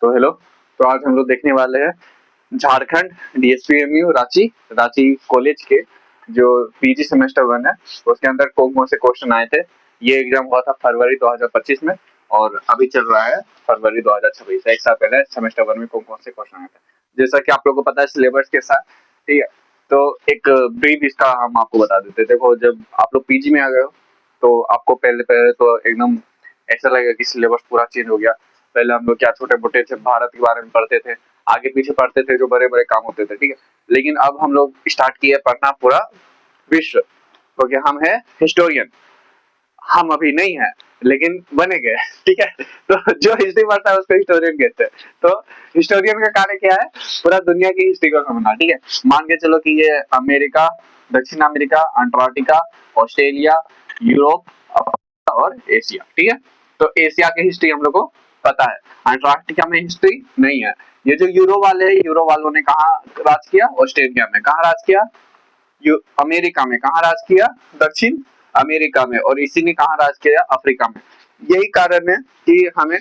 तो हेलो। तो आज हम लोग देखने वाले हैं झारखंड डीएसपीएमयू रांची रांची कॉलेज के जो पीजी सेमेस्टर 1 है उसके अंदर कौन कौन से क्वेश्चन आए थे। ये एग्जाम हुआ था फरवरी 2025 में और अभी चल रहा है फरवरी 2026। एक साल पहले सेमेस्टर 1 में कौन कौन से क्वेश्चन आए थे। जैसा कि आप लोगों को पता है सिलेबस के साथ, ठीक है। तो एक ब्रीफ इसका हम आपको बता देते हैं। देखो, जब आप लोग पीजी में आ गए हो तो आपको पहले पहले तो एकदम ऐसा लगेगा कि सिलेबस पूरा चेंज हो गया। पहले हम लोग क्या छोटे मोटे थे, भारत के बारे में पढ़ते थे, आगे पीछे पढ़ते थे, जो बड़े बड़े काम होते थे, ठीक है। लेकिन अब हम लोग स्टार्ट किए पढ़ना पूरा विश्व, क्योंकि हम है हिस्टोरियन। हम अभी नहीं है लेकिन बने गए, ठीक है। तो जो हिस्ट्री पढ़ता है उसको हिस्टोरियन कहते हैं। तो हिस्टोरियन का कार्य क्या है? पूरा दुनिया की हिस्ट्री को समझना, ठीक है। मान के चलो कि ये अमेरिका, दक्षिण अमेरिका, अंटार्कटिका, ऑस्ट्रेलिया, यूरोप और एशिया, ठीक है। तो एशिया की हिस्ट्री हम लोग को पता है, अंटार्कटिका में हिस्ट्री नहीं है। ये जो यूरो वाले हैं, यूरो वालों ने कहाँ राज किया? ऑस्ट्रेलिया में। कहाँ राज किया? अमेरिका में। कहाँ राज किया? दक्षिण अमेरिका में। और इसी ने कहाँ राज किया? अफ्रीका में। यही कारण है कि हमें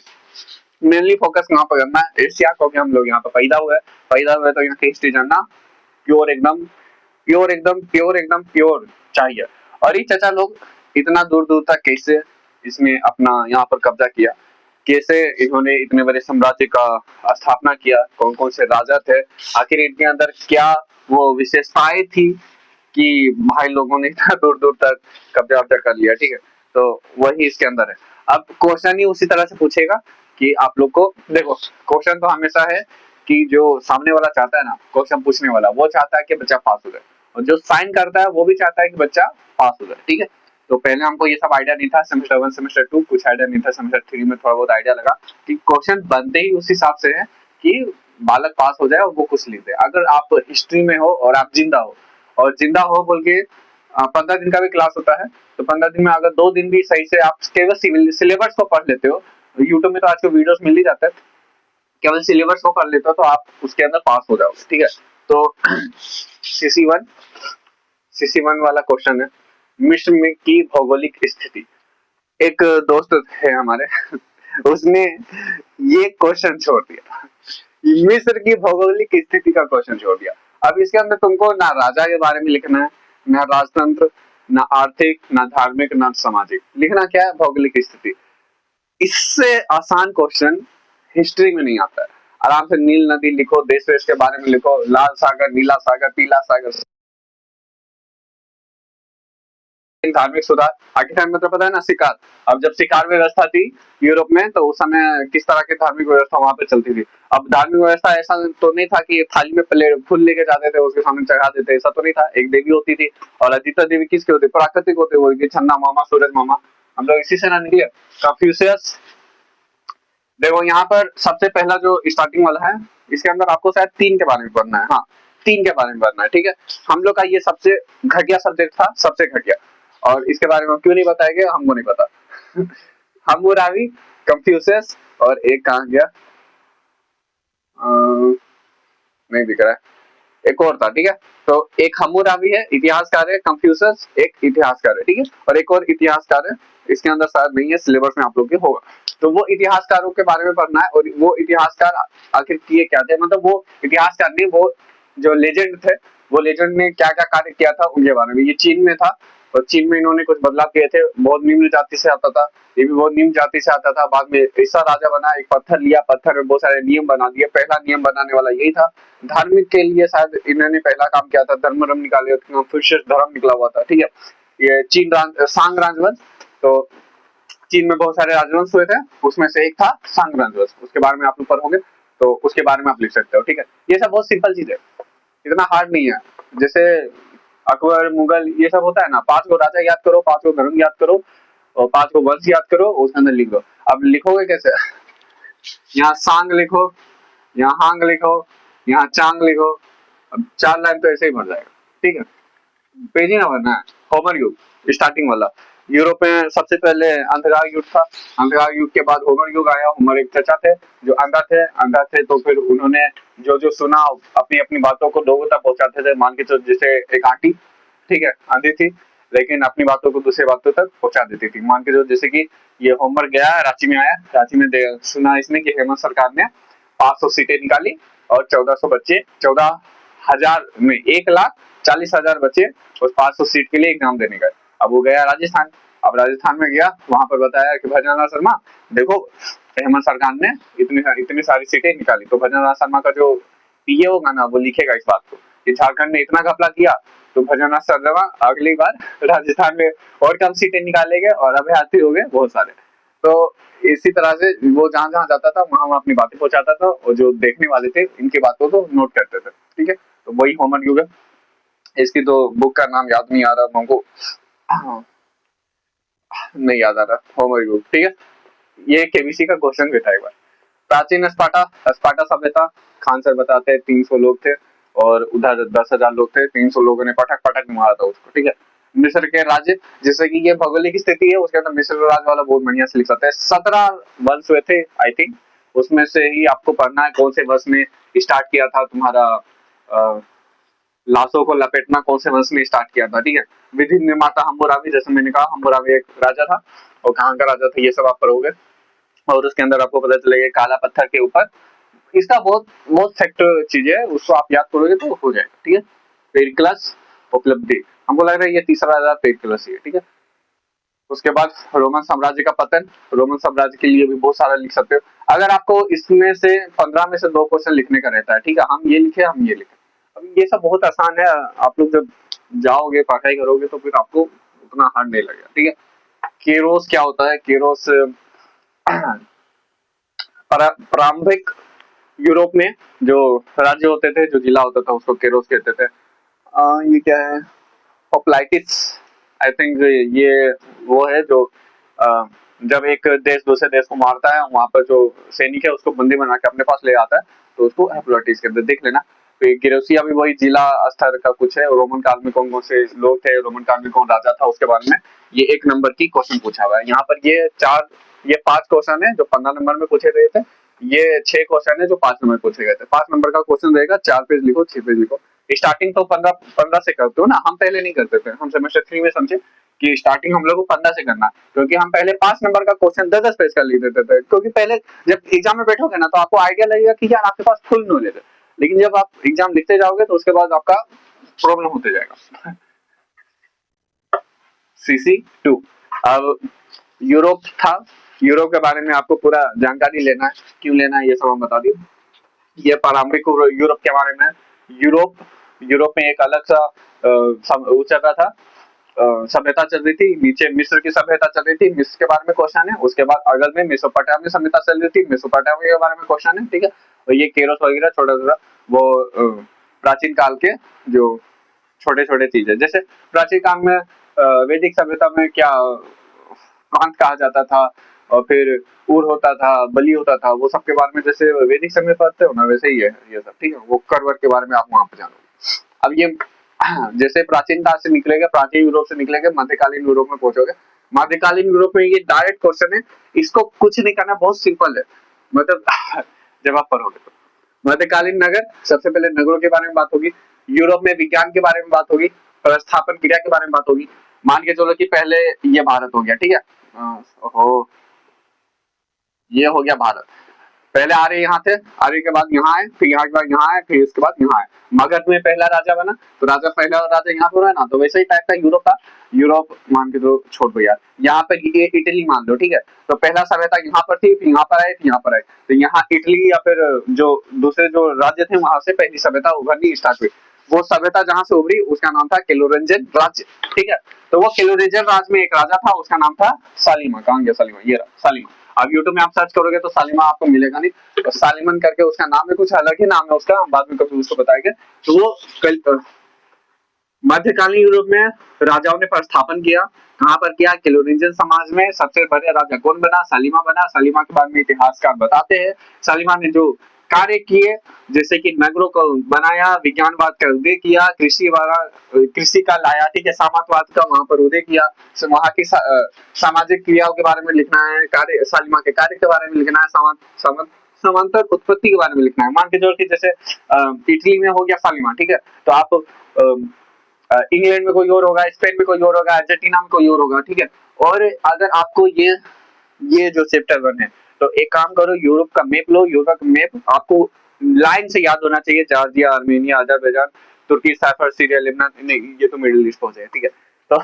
मेनली फोकस कहाँ पर करना है? एशिया, क्योंकि हम लोग यहाँ पर पैदा हुए तो यहाँ की हिस्ट्री जानना प्योर एकदम प्योर एकदम प्योर एकदम प्योर चाहिए। और ये चाचा लोग इतना दूर दूर तक कैसे इसमें अपना यहाँ पर कब्जा किया, कैसे इन्होंने इतने बड़े साम्राज्य का स्थापना किया, कौन कौन से राजा थे, आखिर इनके अंदर क्या वो विशेषताएं थी कि भाई लोगों ने इतना दूर दूर तक कब्जा वब्जा कर लिया, ठीक है। तो वही इसके अंदर है। अब क्वेश्चन ही उसी तरह से पूछेगा कि आप लोग को देखो, क्वेश्चन तो हमेशा है कि जो सामने वाला चाहता है ना, क्वेश्चन पूछने वाला, वो चाहता है कि बच्चा पास हो जाए, और जो साइन करता है वो भी चाहता है कि बच्चा पास हो जाए, ठीक है। तो पहले हमको ये सब आइडिया नहीं था, सेमेस्टर 1 सेमेस्टर 2 कुछ आइडिया नहीं था, सेमेस्टर 3 में थोड़ा बहुत आइडिया लगा कि क्वेश्चन बनते ही उस हिसाब से है कि बालक पास हो जाए और वो कुछ लिख दे। अगर आप हिस्ट्री में हो और आप जिंदा हो, और जिंदा हो बोल के 15 दिन का भी क्लास होता है, तो 15 दिन में अगर 2 दिन भी सही से आप केवल सिलेबस को पढ़ लेते हो, यूट्यूब में तो आज के वीडियोस मिल ही जाता है, केवल सिलेबस को पढ़ लेते हो तो आप उसके अंदर पास हो जाओगे, ठीक है। तो सीसी वन वाला क्वेश्चन है, मिस्र में की भौगोलिक स्थिति। एक दोस्त है हमारे उसने ये क्वेश्चन छोड़ दिया, मिस्र की भौगोलिक स्थिति का क्वेश्चन छोड़ दिया। अब इसके अंदर तुमको ना राजा के बारे में लिखना है, ना राजतंत्र, ना आर्थिक, ना धार्मिक, ना सामाजिक। लिखना क्या है? भौगोलिक स्थिति। इससे आसान क्वेश्चन हिस्ट्री में नहीं आता है। आराम से नील नदी लिखो, देश वेश के बारे में लिखो, लाल सागर, नीला सागर, पीला सागर। धार्मिक सुधार, आखिर टाइम में तो पता है ना, शिकार। अब जब शिकार व्यवस्था थी यूरोप में, तो उस समय किस तरह की धार्मिक व्यवस्था वहां पे चलती थी। अब धार्मिक व्यवस्था ऐसा तो नहीं था कि थाली में प्लेट फूल लेके जाते थे, उसके सामने चढ़ा देते, ऐसा तो नहीं था। एक देवी होती थी, और अधिकतर देवी किसके होती? प्राकृतिक होते, वो चंदा मामा, सूरज मामा। हम लोग इसी से ना निकले। कंफ्यूशियस, देखो यहाँ पर सबसे पहला जो स्टार्टिंग वाला है, इसके अंदर आपको शायद 3 के बारे में पढ़ना है। हाँ, 3 के बारे में पढ़ना है, ठीक है। हम लोग का ये सबसे घटिया सब्जेक्ट था, सबसे घटिया। और इसके बारे में क्यों नहीं बताया गया, हमको नहीं पता। हम्मुराबी, कंफ्यूशियस, और एक कहाँ गया, नहीं दिख रहा है, एक और था, ठीक है। तो एक हम्मुराबी है, इतिहासकार है, कंफ्यूशियस एक इतिहासकार है, ठीक है। और एक और इतिहासकार है, इसके अंदर शायद नहीं है, सिलेबस में आप लोग के होगा। तो वो इतिहासकारों के बारे में पढ़ना है, और वो इतिहासकार आखिर किए क्या थे, मतलब वो इतिहासकार नहीं, वो जो लेजेंड थे, वो लेजेंड ने क्या क्या कार्य किया था उनके बारे में। ये चीन में था, और चीन में इन्होंने कुछ बदलाव किए थे। बहुत निम्न जाति से आता था, ये भी बहुत निम्न जाति से आता था। बाद में ऐसा राजा बना, एक पत्थर लिया, पत्थर में बहुत सारे नियम बना दिए। पहला नियम बनाने वाला यही था। धार्मिक के लिए शायद इन्होंने पहला काम किया था, धर्म निकाले, कंफ्यूशियस धर्म निकला हुआ था, ठीक है। ये सांग राजवंश। तो चीन में बहुत सारे राजवंश हुए थे, उसमें से एक था सांग राजवंश। उसके बारे में आप ऊपर होंगे तो उसके बारे में आप लिख सकते हो, ठीक है। ये सब बहुत सिंपल चीज है, इतना हार्ड नहीं है। जैसे अकबर, मुगल, ये सब होता है ना, 5 गो राजा याद करो, 5 गो धर्म याद करो, और 5 गो वंश याद करो, उसके अंदर लिख दो। अब लिखोगे कैसे? यहाँ सांग लिखो, यहाँ हांग लिखो, यहाँ चांग लिखो। अब 4 लाइन तो ऐसे ही भर जाएगा, ठीक है। पेज ही ना भरना है। होमर युग, स्टार्टिंग वाला। यूरोप में सबसे पहले अंधकार युग था। अंधकार युग के बाद होमर युग आया। होमर एक चचा थे जो अंधा थे, तो फिर उन्होंने जो जो सुना अपनी अपनी बातों को लोगों तक पहुंचाते थे। मान के चलो जैसे एक आंटी, ठीक है, अंधी थी, लेकिन अपनी बातों को दूसरे बातों तक पहुंचा देती थी। मान के चलो जैसे कि ये होमर गया, रांची में आया, रांची में सुना इसने कि हेमंत सरकार ने 500 सीटें निकाली और 1400 बच्चे 14,000 में 1,40,000 बच्चे उस 500 सीट के लिए एग्जाम देने गए। अब वो गया राजस्थान। अब राजस्थान में गया, वहां पर बताया कि भजनलाल शर्मा देखो हेमंत सरकार ने इतनी सारी सीटें निकाली, तो भजनलाल शर्मा का जो पीए होगा ना वो लिखेगा इस बात को कि झारखंड ने इतना घपला किया, तो भजनलाल शर्मा अगली बार राजस्थान में और कम सीटें निकालेंगे और अभ्यर्थी हो गए बहुत सारे। तो इसी तरह से वो जहां जहां जाता था वहां अपनी बातें पहुंचाता था और जो देखने वाले थे इनकी बातों को नोट करते थे। ठीक है, तो वही होमर युग है। इसकी तो बुक का नाम याद नहीं आ रहा हमको, नहीं याद आ रहा, होमर युग। ठीक है, ये केबीसी का क्वेश्चन भी था एक बार। प्राचीन स्पार्टा, स्पार्टा सभ्यता, खान सर बताते हैं 300 लोग थे और उधर 10,000 लोग थे, 300 लोगों ने पटक पटक मारा था उसको। ठीक है, मिस्र के राज्य, जैसे कि ये भौगोलिक स्थिति है उसके अंदर मिस्र राज्य वाला बहुत बढ़िया से लिख सकते हैं। 17 वंश हुए थे आई थिंक, उसमें से ही आपको पढ़ना है कौन से वंश ने स्टार्ट किया था तुम्हारा लाशों को लपेटना, कौन से वंश ने स्टार्ट किया था। ठीक है, विधि निर्माता हम्मुराबी, जैसे मैंने कहा हम्मुराबी एक राजा था और कहाँ का राजा था ये सब आप पढ़ोगे। और उसके अंदर आपको पता चलेगा काला पत्थर के ऊपर इसका बहुत बहुत फैक्ट चीज है, उसको आप याद करोगे तो हो जाएगा। ठीक है, पेरिक्लस उपलब्धि, हमको लग रहा है ये तीसरा राजा पेरिक्लस ही है। ठीक है, उसके बाद रोमन साम्राज्य का पतन, रोमन साम्राज्य के लिए भी बहुत सारा लिख सकते हो। अगर आपको इसमें से 15 में से 2 क्वेश्चन लिखने का रहता है, ठीक है, हम ये लिखे हम ये लिखे, अब ये सब बहुत आसान है, आप लोग जब जाओगे पढ़ाई करोगे तो फिर आपको उतना हार्ड नहीं लगेगा। ठीक है, केरोस क्या होता है, केरोस प्रारंभिक यूरोप में जो राज्य होते थे, जो जिला होता था उसको केरोस कहते थे। ये क्या है, पॉपुलाइटिस, आई थिंक ये वो है जो जब एक देश दूसरे देश को मारता है, वहां पर जो सैनिक है उसको बंदी बना के अपने पास ले आता है, तो उसको हेप्लोटिस कहते हैं, देख लेना। तो गेरोसिया भी वही जिला स्तर का कुछ है। रोमन काल में कौन कौन से लोग थे, रोमन काल में कौन राजा था, उसके बारे में ये 1 नंबर की क्वेश्चन पूछा हुआ है। यहाँ पर ये 5 क्वेश्चन है जो 15 नंबर में पूछे गए थे, ये 6 क्वेश्चन है जो 5 नंबर पूछे गए थे। 5 नंबर का क्वेश्चन रहेगा, 4 पेज लिखो, 6 पेज लिखो। स्टार्टिंग तो 15 से करते हो ना, हम पहले नहीं करते थे, हम सेमेस्टर 3 में समझे कि स्टार्टिंग हम लोग को 15 से करना, क्योंकि हम पहले 5 नंबर का क्वेश्चन 10-10 पेज का लिख देते थे, क्योंकि पहले जब एग्जाम में बैठोगे ना तो आपको आइडिया लगेगा कि यार आपके पास फुल नॉलेज है, लेकिन जब आप एग्जाम लिखते जाओगे तो उसके बाद आपका प्रॉब्लम होते जाएगा। सीसी 2, अब यूरोप था, यूरोप के बारे में आपको पूरा जानकारी लेना है, क्यों लेना है ये सब हम बता दिए। ये प्रारंभिक यूरोप के बारे में, यूरोप यूरोप में एक अलग सा वो चल रहा था, सभ्यता चल रही थी, नीचे मिस्र की सभ्यता चल रही थी, मिस्र के बारे में क्वेश्चन है। उसके बाद अगल में मेसोपोटामिया सभ्यता चल रही थी, मेसोपोटामिया के बारे में क्वेश्चन है। ठीक है, और ये केरोस वगैरह छोटा छोटा वो प्राचीन काल के जो छोटे छोटे चीज है, जैसे प्राचीन काल में वैदिक सभ्यता में क्या प्रांत कहा जाता था, और फिर उर होता था, बलि होता था, वो सब के बारे में जैसे वैदिक समय पढ़ते हो ना वैसे ही है ये सब। ठीक है, वो करवर के बारे में आप वहां पे जानोगे। अब ये जैसे प्राचीन काल से निकलेगा, प्राचीन यूरोप से निकलेगा, मध्यकालीन यूरोप में पहुंचोगे। मध्यकालीन यूरोप में ये डायरेक्ट क्वेश्चन है, इसको कुछ नहीं करना, बहुत सिंपल है, मतलब जब आप पढ़ोगे तो। मध्यकालीन नगर, सबसे पहले नगरों के बारे में बात होगी, यूरोप में विज्ञान के बारे में बात होगी, प्रस्थापन क्रिया के बारे में बात होगी। मान के चलो कि पहले ये भारत हो गया, ठीक है, ओहो ये हो गया भारत, पहले आर्य यहाँ थे, आर्य के बाद यहाँ आए, फिर यहाँ के बाद यहाँ आए, फिर इसके बाद यहाँ आए। मगध में पहला राजा बना, तो राजा पहला राजा यहाँ पर है ना, तो वैसे ही टाइप का यूरोप था। यूरोप मान के तो छोड़ दो यार, यहाँ पे ये इटली मान लो, ठीक है, तो पहला सभ्यता यहाँ पर थी, फिर यहाँ पर आए, फिर यहाँ पर आए, तो यहाँ इटली या फिर जो दूसरे जो राज्य थे वहां से पहली सभ्यता उभरनी स्टार्ट हुई। वो सभ्यता जहां से उभरी उसका नाम था केलोरेंजन राज्य। ठीक है, तो वो केलोरेंजन राज्य में एक राजा था, उसका नाम था सालिमा। कहाँ गया सालिमा, ये रहा सालिमा। अब यूट्यूब में आप सर्च करोगे तो सालिमा आपको मिलेगा नहीं, तो सालिमन करके उसका नाम है, कुछ अलग ही नाम है उसका, हम बाद में कभी उसको बताएंगे। तो वो मध्यकालीन यूरोप में राजाओं ने प्रस्थापन किया, कहाँ पर किया, केलोरिंजियन समाज में। सबसे बड़े राजा कौन बना, सालिमा बना। सालिमा के बारे में इतिहासकार बताते हैं, सालिमा ने जो कार्य किए, जैसे कि नगरों को बनाया, विज्ञानवाद का उदय किया, कृषि का लाया, ठीक है, सामंतवाद का वहां पर उदय किया, वहां की सामाजिक क्रियाओं के बारे में लिखना है, कार्य सालिमा के कार्य के बारे में लिखना है, समांतर उत्पत्ति के बारे में लिखना है। मान के चलो कि जैसे इटली में हो गया सालिमा, ठीक है, तो आप इंग्लैंड में कोई और होगा, स्पेन में कोई और होगा, अर्जेंटीना में कोई और होगा, ठीक है। और अगर आपको ये जो चैप्टर 1 है तो एक काम करो, यूरोप का मैप लो। यूरोप का मैप आपको लाइन से याद होना चाहिए, जॉर्जिया, आर्मेनिया, अजरबैजान, तुर्की, साइप्रस, सीरिया, लेबनान, नहीं ये तो मिडिल ईस्ट हो जाए, ठीक है। तो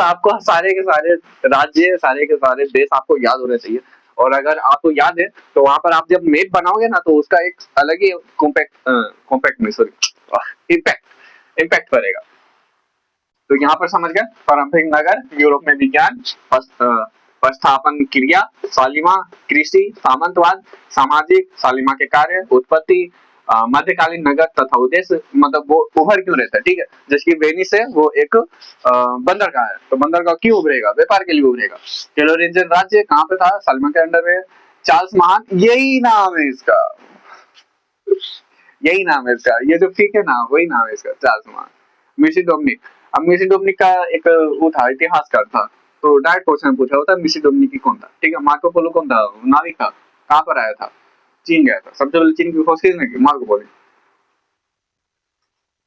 आपको सारे के सारे राज्य, सारे के सारे देश आपको याद होने चाहिए। और अगर आपको याद है तो वहां पर आप जब मैप बनाओगे ना, तो उसका एक अलग ही कॉम्पैक्ट में सॉरी इम्पैक्ट इम्पैक्ट करेगा। तो यहाँ पर समझ गए, पारंपरिक नगर, यूरोप में विज्ञान, प्रस्थापन क्रिया, सालिमा, कृषि, सामंतवाद, सामाजिक, सालिमा के कार्य, उत्पत्ति, मध्यकालीन नगर तथा उद्देश्य, मतलब वो उभर क्यों रहता है, ठीक है। जैसे कि वेनिस है, वो एक बंदरगाह है, तो बंदरगाह क्यों उभरेगा, व्यापार के लिए उभरेगा। कैलोरेंजियन राज्य कहाँ पे था, सालिमा के अंडर में। चार्ल्स महान, यही नाम है इसका, यही नाम है इसका, ये जो फीक है ना, वही नाम है इसका, चार्ल्स महान। मिसिडोमनिक, अब मिसिडोमनिक का एक वो था, इतिहासकार था, तो डायरेक्ट क्वेश्चन पूछा होता है मिसिडोमनिकी कौन था, ठीक है। मार्को पोलो कौन था, नाविक था, कहाँ पर आया था, चीन गया था, सबसे पहले चीन की खोज किसने की, मार्को पोलो।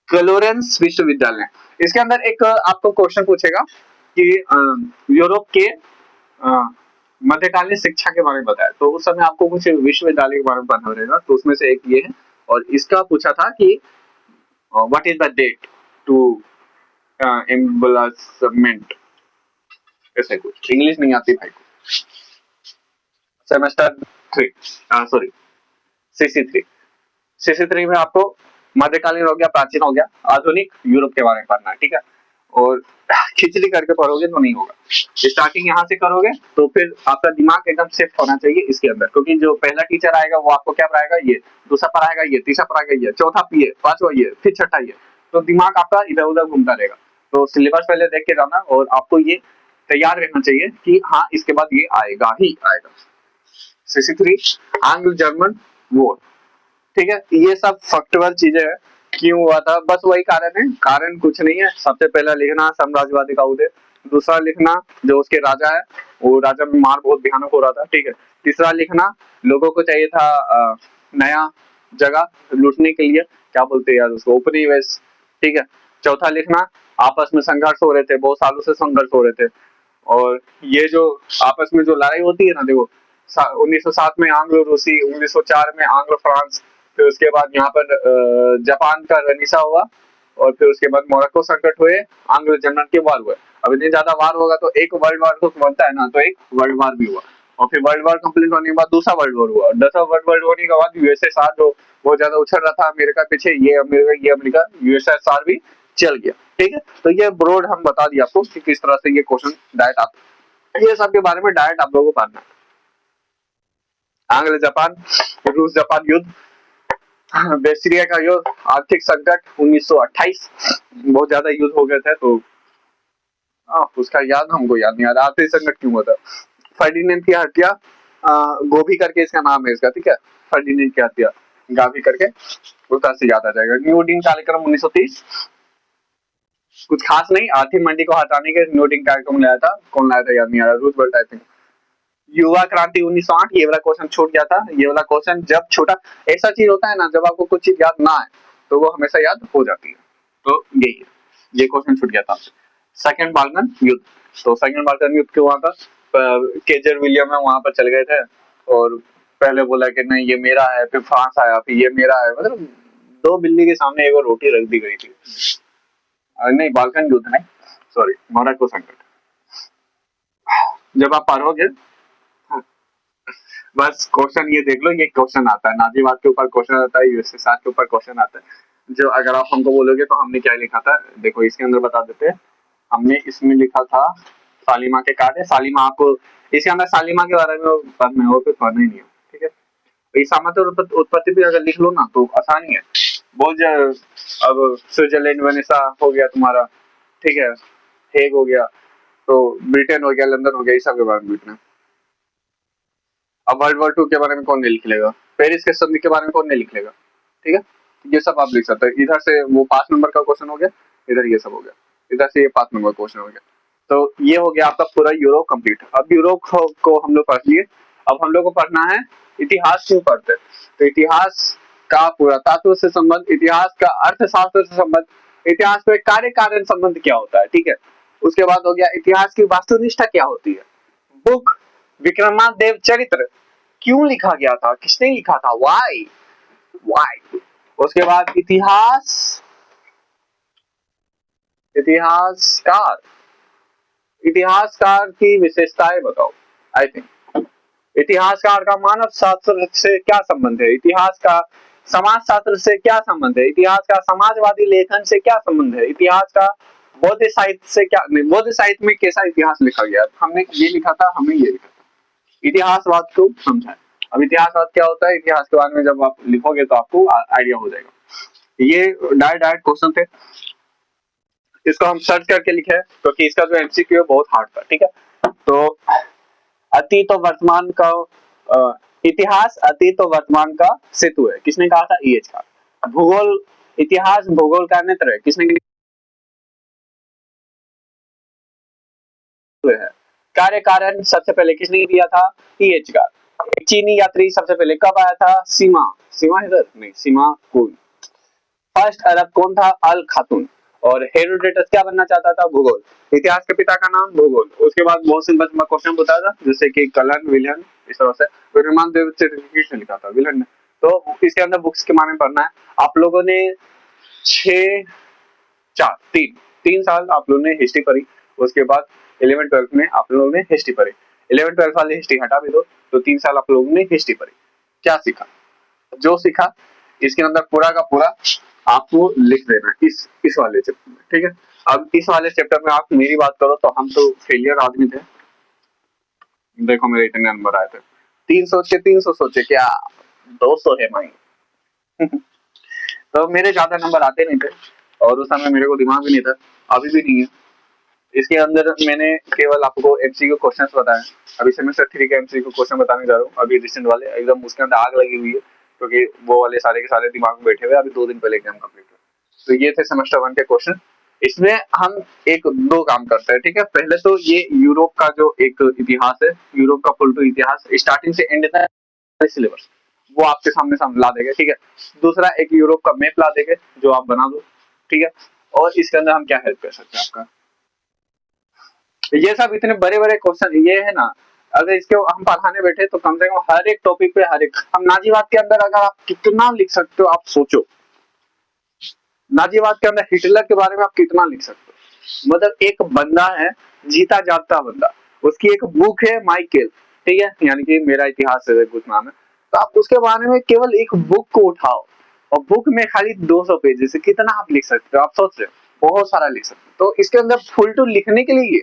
फ्लोरेंस विश्वविद्यालय, इसके अंदर एक आपको क्वेश्चन पूछेगा कि यूरोप के मध्यकालीन शिक्षा के बारे में बताया, तो उस समय आपको कुछ विश्वविद्यालय के बारे में पढ़ना रहेगा, तो उसमें से एक ये है। और इसका पूछा था कि what is the date to embezzlement, ऐसे कुछ, इंग्लिश नहीं आती भाई को। सेमेस्टर 3, सॉरी CC3, CC3 में आपको मध्यकालीन हो गया, प्राचीन हो गया, आधुनिक यूरोप के बारे में पढ़ना है, ठीक है। और खिचड़ी करके पढ़ोगे तो नहीं होगा, स्टार्टिंग यहाँ से करोगे तो फिर आपका दिमाग एकदम शिफ्ट होना चाहिए इसके अंदर, क्योंकि जो पहला टीचर आएगा वो आपको क्या पढ़ाएगा, ये, दूसरा पढ़ाएगा ये, तीसरा पढ़ाएगा ये, चौथा ये, पांचवा ये, फिर छठा ये, तो दिमाग आपका इधर उधर घूमता रहेगा। तो सिलेबस पहले देख के जाना, और आपको ये तैयार रहना चाहिए कि हाँ इसके बाद ये आएगा ही आएगा। CC3 एंग्लो जर्मन वॉर, ठीक है। ये सब फैक्चुअल चीजें हैं, क्यों हुआ था, बस वही कारण है, कारण कुछ नहीं है। सबसे पहला लिखना साम्राज्यवादी का उदय, दूसरा लिखना जो उसके राजा है, वो राजा में मार बहुत भयानक हो रहा था, ठीक है। तीसरा लिखना लोगों को चाहिए था नया जगह लूटने के लिए, क्या बोलते हैं यार उसको, उपनिवेश, ठीक है। चौथा लिखना आपस में संघर्ष हो रहे थे, बहुत सालों से संघर्ष हो रहे थे, और ये जो आपस में जो लड़ाई होती है ना, देखो 1907 में आंग्लो रूसी, 1904 में आंग्लो फ्रांस, फिर उसके बाद यहाँ पर जापान का रनीसा हुआ, और फिर उसके बाद मोरक्को संकट हुए, आंग्लो जर्मन के वार हुए। अब इतने ज्यादा वार होगा तो एक वर्ल्ड वार तो बनता है ना, तो एक वर्ल्ड वार भी हुआ, और फिर वर्ल्ड वार कंप्लीट होने के बाद दूसरा वर्ल्ड वार हुआ, 10वां वर्ल्ड वार होने के बाद यूएसएसआर जो बहुत ज्यादा उछल रहा था अमेरिका पीछे, ये अमेरिका यूएसएसआर भी चल गया, ठीक है। तो ये ब्रॉड हम बता दिया आपको कि किस तरह से ये क्वेश्चन डायरेक्ट आता है, ये सब के बारे में डायरेक्ट आप लोगों को पढ़ना है। आंग्ल जापान, रूस जापान युद्ध, बेसीरिया का युद्ध, आर्थिक संकट 1928, बहुत ज्यादा युद्ध हो गए थे, तो उसका याद हमको याद नहीं आ रहा, आर्थिक संकट क्यों होता। फर्डिनेंड की हत्या, गोभी करके इसका नाम है इसका, ठीक है। फर्डिनेंड की हत्या गावी करके, उधर से याद आ जाएगा। न्यू डील कार्यक्रम 1930, कुछ खास नहीं, आर्थिक मंदी को हटाने के न्यू डील कार्यक्रम लाया था, कौन लाया था याद नहीं आ रहा, रूजवेल्ट आई थिंक। युवा क्रांति 1908, ये वाला क्वेश्चन छूट गया था, ये वाला क्वेश्चन जब छोटा, ऐसा चीज होता है ना, जब आपको कुछ चीज याद ना आए तो वो हमेशा याद हो जाती है, तो यही है, ये क्वेश्चन छूट गया था। सेकंड बाल्कन युद्ध, तो सेकंड बाल्कन युद्ध क्यों हुआ था, केजर विलियम है वहां पर चल गए थे, और पहले बोला कि नहीं ये मेरा है, फिर फ्रांस आया, फिर ये मेरा है, मतलब दो बिल्ली के सामने एक और रोटी रख दी गई थी। नहीं बाल्कन युद्ध नहीं, सॉरी, मोरक्को संकट। जब आप पढ़ोगे, बस क्वेश्चन ये देख लो, ये क्वेश्चन आता है, नाजीवाद के ऊपर क्वेश्चन आता है, यूएसएसआर के ऊपर क्वेश्चन आता है। जो अगर आप हमको बोलोगे तो हमने क्या लिखा था, देखो इसके अंदर बता देते हैं। हमने इसमें लिखा था सालिमा के कार्य, सालिमा आपको इसके अंदर सालिमा के बारे में पढ़ना है, और कुछ पढ़ना ही नहीं है, ठीक है। तो सामर्थ्य उत्पत्ति भी अगर लिख लो ना तो आसानी है बहुत। अब स्विट्जरलैंड वेनेसा हो गया तुम्हारा, ठीक है, हेग हो गया, तो ब्रिटेन हो गया, लंदन हो गया, इस सब के बारे में लिखना। अब वर्ल्ड वॉर 2 के बारे में कौन नहीं लिख लेगा, पेरिस के संधि के बारे में कौन नहीं लिख लेगा, ठीक है। ये सब आप लिख सकते हैं, इधर से वो 5 नंबर का क्वेश्चन हो गया, इधर ये सब हो गया, इधर से ये 5 नंबर क्वेश्चन हो गया। तो ये हो गया आपका पूरा यूरोप कंप्लीट। अब यूरोप को हम लोग पढ़ लिए, अब हम लोग को पढ़ना है इतिहास क्यों पढ़ते, तो इतिहास का पुरातत्व से संबंध, इतिहास का अर्थशास्त्र से संबंध, इतिहास में कार्य कारण संबंध क्या होता है, ठीक है। उसके बाद हो गया इतिहास की वास्तुनिष्ठा क्या होती है, बुक विक्रमादेव चरित्र, क्यों लिखा गया था, किसने लिखा था, वाई वाई। उसके बाद इतिहास, इतिहासकार, इतिहासकार की विशेषताएं बताओ। आई थिंक इतिहासकार का मानव शास्त्र से क्या संबंध है, इतिहास का समाज शास्त्र से क्या संबंध है, इतिहास का समाजवादी लेखन से क्या संबंध है, इतिहास का बौद्ध साहित्य से क्या, नहीं बौद्ध साहित्य में कैसा इतिहास लिखा गया, हमने ये लिखा था, हमने ये लिखा था। इतिहासवाद को समझाए। अब इतिहासवाद क्या होता है, इतिहास के बारे में जब आप लिखोगे तो आपको आइडिया हो जाएगा। ये डायरेक्ट क्वेश्चन थे, इसको हम सर्च करके लिखे क्योंकि इसका जो एमसीक्यू है बहुत हार्ड था। ठीक है, तो अतीत और वर्तमान का इतिहास अतीत और वर्तमान का सेतु है, किसने कहा था, ईएच का। भूगोल, इतिहास भूगोल का नेत्र है, किसने है। कार्य कारण सबसे पहले किसने दिया था, ईएच का। चीनी यात्री सबसे पहले कब आया था, सीमा, सीमा इधर नहीं, सीमा कौन। फर्स्ट अरब कौन था, अल खातून। और हेरोडोटस क्या बनना चाहता था, भूगोल। इतिहास के पिता का नाम, भूगोल। उसके बाद बहुत सिंपल क्वेश्चन बताया था, जैसे कि कलन, विलियन, इस तरह से। विक्रमादित्य देव से किसने लिखा था, विलियन ने। तो इसके अंदर बुक्स के बारे में पढ़ना है आप लोगों ने। 3 साल आप लोगों ने हिस्ट्री पढ़ी, उसके बाद 11th-12th में आप लोगों ने हिस्ट्री पढ़ी। 11th-12th वाली हिस्ट्री हटा भी दो, तो 3 साल आप लोगों ने हिस्ट्री पढ़ी। क्या सीखा, जो सीखा इसके अंदर पूरा का पूरा आपको लिख देना इस वाले चैप्टर में। ठीक है, अब इस वाले चैप्टर में आप मेरी बात करो तो हम तो फेलियर आदमी थे। देखो मेरे इतने नंबर आए थे, 300 के 300 सोचे क्या, 200 है माई। तो मेरे ज्यादा नंबर आते नहीं थे और उस समय मेरे को दिमाग भी नहीं था, अभी भी नहीं है। इसके अंदर मैंने केवल आपको एमसीक्यू क्वेश्चंस बताए। अभी सेमेस्टर 3 का एमसीक्यू क्वेश्चन बताने जा रहा हूँ, अभी रिसेंट वाले, एकदम उसके अंदर आग लगी हुई है क्योंकि वो वाले सारे के सारे दिमाग में बैठे हुए, अभी 2 दिन पहले एग्जाम कंप्लीट हुआ। तो ये थे सेमेस्टर 1 के क्वेश्चन। इसमें हम एक दो काम करते हैं। ठीक है, पहले तो ये यूरोप का जो एक इतिहास है, यूरोप का फुल टू इतिहास स्टार्टिंग से एंड तक सिलेबस वो आपके सामने ला देंगे। ठीक है, दूसरा एक यूरोप का मैप ला देंगे जो आप बना दो। ठीक है, और इसके अंदर हम क्या हेल्प कर सकते हैं आपका, ये सब इतने बड़े बड़े क्वेश्चन ये है ना, अगर इसके हम पढ़ाने बैठे तो कम से कम हर एक टॉपिक पे हर एक, हम नाजीवाद के अंदर अगर आप कितना लिख सकते हो आप सोचो, नाजीवाद के अंदर हिटलर के बारे में आप कितना लिख सकते हो। मतलब एक बंदा है, जीता जागता बंदा, उसकी एक बुक है माइकेल, ठीक है, यानी कि मेरा इतिहास है कुछ नाम है, तो आप उसके बारे में केवल एक बुक को उठाओ और बुक में खाली 200 पेज से कितना आप लिख सकते हो, आप सोच रहे हो बहुत सारा लिख सकते हो। तो इसके अंदर फुल टू लिखने के लिए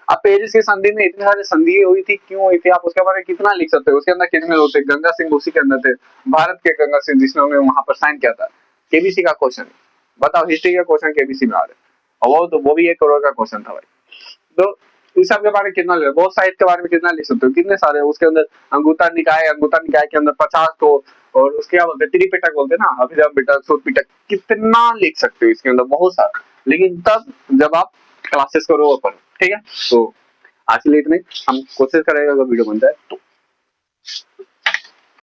आप पेरिस की संधि में इतनी सारी संधि हुई थी, क्यों हुई थी, आप उसके बारे में कितना लिख सकते हो। उसके अंदर कितने लोग थे, गंगा सिंह उसी के अंदर थे, भारत के गंगा सिंह जिसने वहां पर साइन किया था। केबीसी का क्वेश्चन बताओ, हिस्ट्री का क्वेश्चन केबीसी में आ रहा है, और वो भी 1 करोड़ का क्वेश्चन था भाई। तो इस सब के बारे में कितना लिख, बहुत साहित्य के बारे में कितना लिख सकते हो, कितने सारे उसके अंदर। अंगुत्तर निकाय के अंदर 50 को, और उसके क्या बोलते हैं, त्रिपिटक बोलते हैं ना, अभिधर्म पिटक, सूत पिटक, कितना लिख सकते हो इसके अंदर, बहुत सारा। लेकिन तब जब आप क्लासेस करो वो पढ़ो। ठीक है, तो आज के लिए इतने, हम कोशिश करेंगे अगर वीडियो बन जाए तो।